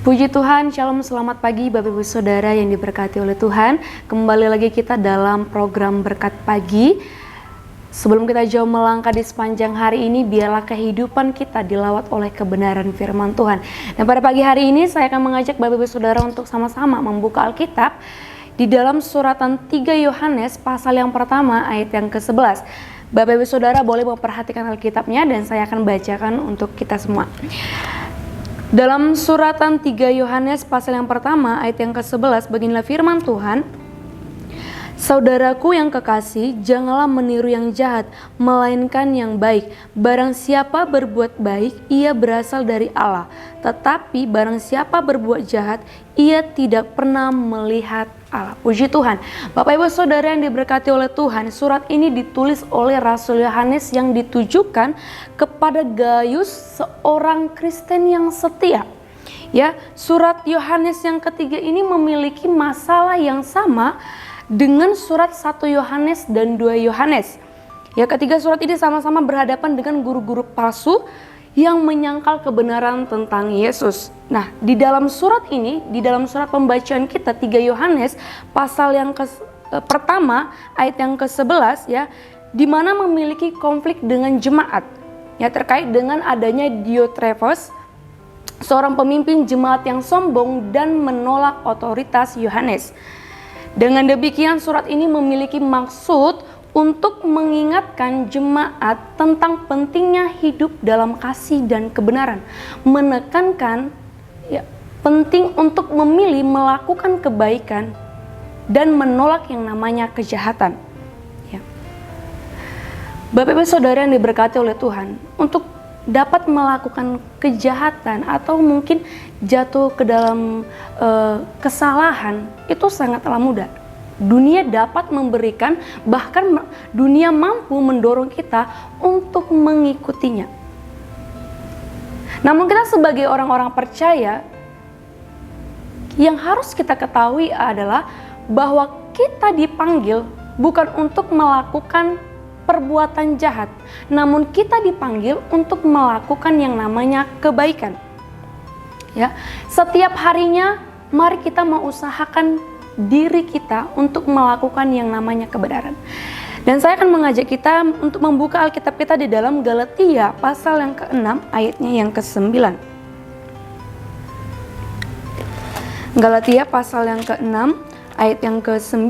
Puji Tuhan, Shalom, selamat pagi Bapak Ibu Saudara yang diberkati oleh Tuhan. Kembali lagi kita dalam program Berkat Pagi. Sebelum kita jauh melangkah di sepanjang hari ini, biarlah kehidupan kita dilawat oleh kebenaran firman Tuhan. Dan pada pagi hari ini saya akan mengajak Bapak Ibu Saudara untuk sama-sama membuka Alkitab di dalam suratan 3 Yohanes pasal yang pertama ayat yang ke-11. Bapak Ibu Saudara boleh memperhatikan Alkitabnya dan saya akan bacakan untuk kita semua. Dalam suratan 3 Yohanes pasal yang pertama ayat yang ke-11, beginilah firman Tuhan. Saudaraku yang kekasih, janganlah meniru yang jahat, melainkan yang baik. Barang siapa berbuat baik, ia berasal dari Allah. Tetapi barang siapa berbuat jahat, ia tidak pernah melihat Allah. Puji Tuhan. Bapak Ibu Saudara yang diberkati oleh Tuhan, surat ini ditulis oleh Rasul Yohanes yang ditujukan kepada Gaius, seorang Kristen yang setia. Ya, surat Yohanes yang ketiga ini memiliki masalah yang sama dengan surat 1 Yohanes dan 2 Yohanes. Ya, ketiga surat ini sama-sama berhadapan dengan guru-guru palsu yang menyangkal kebenaran tentang Yesus. Nah, di dalam surat ini, di dalam surat pembacaan kita 3 Yohanes pasal yang pertama ayat yang ke-11 ya, di mana memiliki konflik dengan jemaat. Ya, terkait dengan adanya Diotrephes, seorang pemimpin jemaat yang sombong dan menolak otoritas Yohanes. Dengan demikian surat ini memiliki maksud untuk mengingatkan jemaat tentang pentingnya hidup dalam kasih dan kebenaran. Menekankan ya, penting untuk memilih melakukan kebaikan dan menolak yang namanya kejahatan. Ya. Bapak Ibu Saudara yang diberkati oleh Tuhan, untuk dapat melakukan kejahatan atau mungkin jatuh ke dalam kesalahan itu sangatlah mudah. Dunia dapat memberikan, bahkan dunia mampu mendorong kita untuk mengikutinya. Namun kita sebagai orang-orang percaya, yang harus kita ketahui adalah bahwa kita dipanggil bukan untuk melakukan perbuatan jahat, namun kita dipanggil untuk melakukan yang namanya kebaikan. Ya, setiap harinya mari kita mengusahakan diri kita untuk melakukan yang namanya kebenaran. Dan saya akan mengajak kita untuk membuka Alkitab kita di dalam Galatia pasal yang ke-6 ayatnya yang ke-9. Galatia pasal yang ke-6 ayat yang ke-9,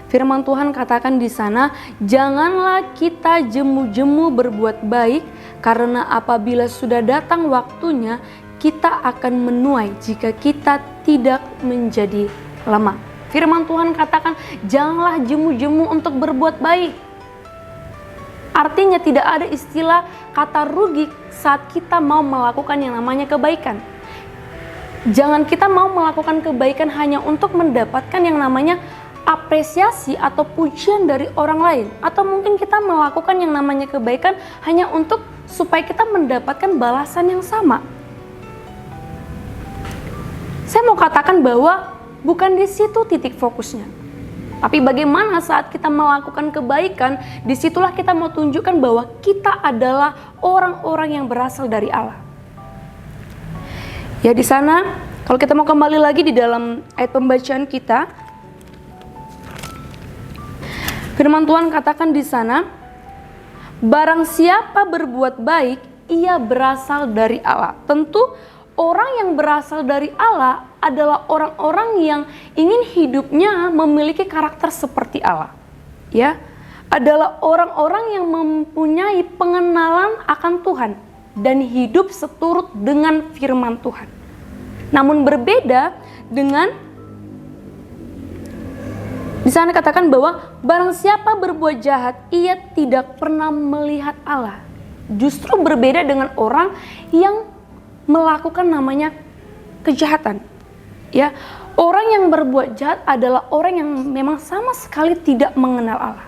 firman Tuhan katakan di sana, janganlah kita jemu-jemu berbuat baik, karena apabila sudah datang waktunya, kita akan menuai jika kita tidak menjadi lemah. Firman Tuhan katakan, janganlah jemu-jemu untuk berbuat baik. Artinya tidak ada istilah kata rugi saat kita mau melakukan yang namanya kebaikan. Jangan kita mau melakukan kebaikan hanya untuk mendapatkan yang namanya apresiasi atau pujian dari orang lain. Atau mungkin kita melakukan yang namanya kebaikan hanya untuk supaya kita mendapatkan balasan yang sama. Saya mau katakan bahwa bukan di situ titik fokusnya. Tapi bagaimana saat kita melakukan kebaikan, disitulah kita mau tunjukkan bahwa kita adalah orang-orang yang berasal dari Allah. Ya, di sana kalau kita mau kembali lagi di dalam ayat pembacaan kita, firman Tuhan katakan di sana, barang siapa berbuat baik, ia berasal dari Allah. Tentu orang yang berasal dari Allah adalah orang-orang yang ingin hidupnya memiliki karakter seperti Allah. Ya, adalah orang-orang yang mempunyai pengenalan akan Tuhan dan hidup seturut dengan firman Tuhan. Namun berbeda dengan di sana katakan bahwa barang siapa berbuat jahat, ia tidak pernah melihat Allah. Justru berbeda dengan orang yang melakukan namanya kejahatan. Ya, orang yang berbuat jahat adalah orang yang memang sama sekali tidak mengenal Allah.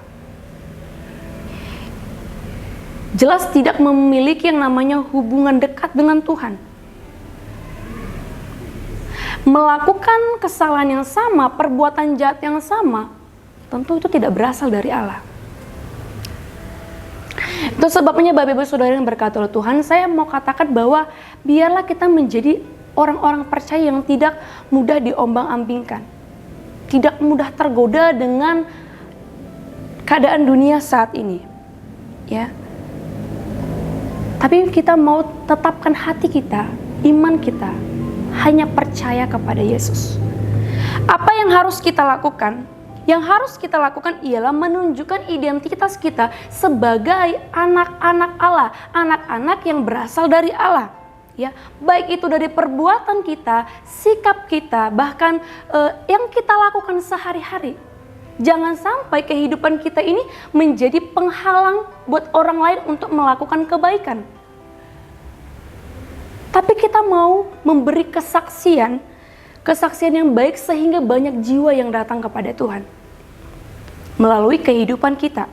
Jelas tidak memiliki yang namanya hubungan dekat dengan Tuhan. Melakukan kesalahan yang sama, perbuatan jahat yang sama, tentu itu tidak berasal dari Allah. Itu sebabnya Bapak Ibu Saudara yang berkati oleh Tuhan, saya mau katakan bahwa biarlah kita menjadi orang-orang percaya yang tidak mudah diombang-ambingkan, tidak mudah tergoda dengan keadaan dunia saat ini, ya. Tapi kita mau tetapkan hati kita, iman kita hanya percaya kepada Yesus. Apa yang harus kita lakukan? Yang harus kita lakukan ialah menunjukkan identitas kita sebagai anak-anak Allah, anak-anak yang berasal dari Allah. Ya, baik itu dari perbuatan kita, sikap kita, bahkan yang kita lakukan sehari-hari. Jangan sampai kehidupan kita ini menjadi penghalang buat orang lain untuk melakukan kebaikan. Tapi kita mau memberi kesaksian yang baik sehingga banyak jiwa yang datang kepada Tuhan melalui kehidupan kita,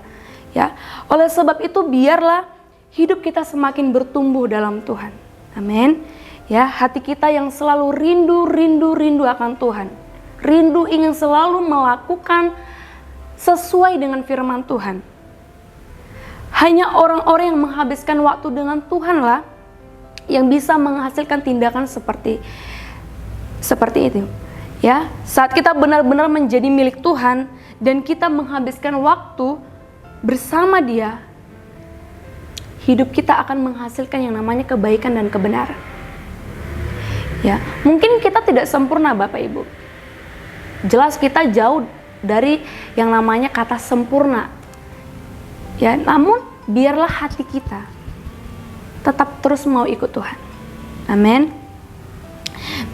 ya. Oleh sebab itu biarlah hidup kita semakin bertumbuh dalam Tuhan. Amin. Ya, hati kita yang selalu rindu akan Tuhan. Rindu ingin selalu melakukan sesuai dengan firman Tuhan. Hanya orang-orang yang menghabiskan waktu dengan Tuhanlah yang bisa menghasilkan tindakan seperti itu. Ya, saat kita benar-benar menjadi milik Tuhan dan kita menghabiskan waktu bersama Dia, hidup kita akan menghasilkan yang namanya kebaikan dan kebenaran. Ya, mungkin kita tidak sempurna Bapak Ibu. Jelas kita jauh dari yang namanya kata sempurna. Ya, namun biarlah hati kita tetap terus mau ikut Tuhan. Amin.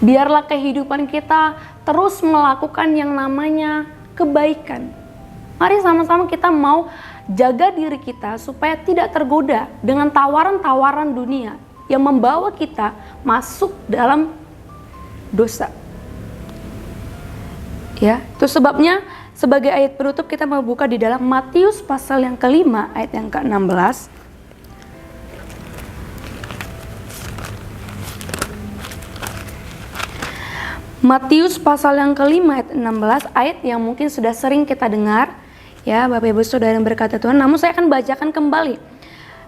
Biarlah kehidupan kita terus melakukan yang namanya kebaikan. Mari sama-sama kita mau jaga diri kita supaya tidak tergoda dengan tawaran-tawaran dunia yang membawa kita masuk dalam dosa. Ya, itu sebabnya sebagai ayat penutup kita mau buka di dalam Matius pasal yang kelima ayat yang ke-16. Matius pasal yang kelima ayat 16, ayat yang mungkin sudah sering kita dengar, ya Bapak Ibu Saudara yang berkata Tuhan, namun saya akan bacakan kembali.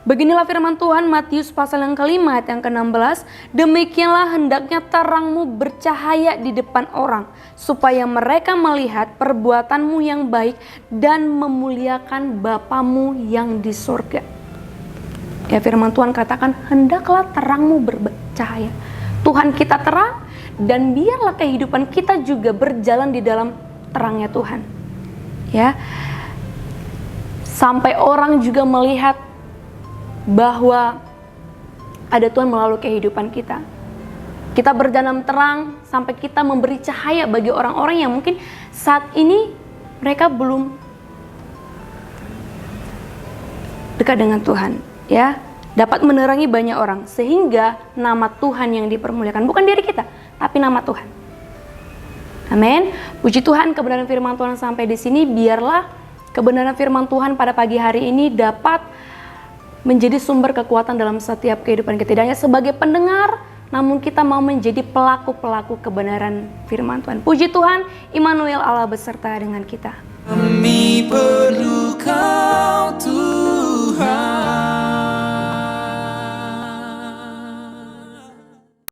Beginilah firman Tuhan, Matius pasal yang kelima ayat yang ke-16, demikianlah hendaknya terangmu bercahaya di depan orang, supaya mereka melihat perbuatanmu yang baik dan memuliakan Bapamu yang di surga. Ya, firman Tuhan katakan, hendaklah terangmu bercahaya. Tuhan kita terang, dan biarlah kehidupan kita juga berjalan di dalam terangnya Tuhan. Ya, sampai orang juga melihat bahwa ada Tuhan melalui kehidupan kita. Kita berjalan terang sampai kita memberi cahaya bagi orang-orang yang mungkin saat ini mereka belum dekat dengan Tuhan, ya. Dapat menerangi banyak orang sehingga nama Tuhan yang dipermuliakan, bukan diri kita, tapi nama Tuhan. Amin. Puji Tuhan, kebenaran firman Tuhan sampai di sini. Biarlah kebenaran firman Tuhan pada pagi hari ini dapat menjadi sumber kekuatan dalam setiap kehidupan kita. Tidak hanya sebagai pendengar, namun kita mau menjadi pelaku-pelaku kebenaran firman Tuhan. Puji Tuhan, Immanuel, Allah beserta dengan kita. Kami perlu Kau Tuhan.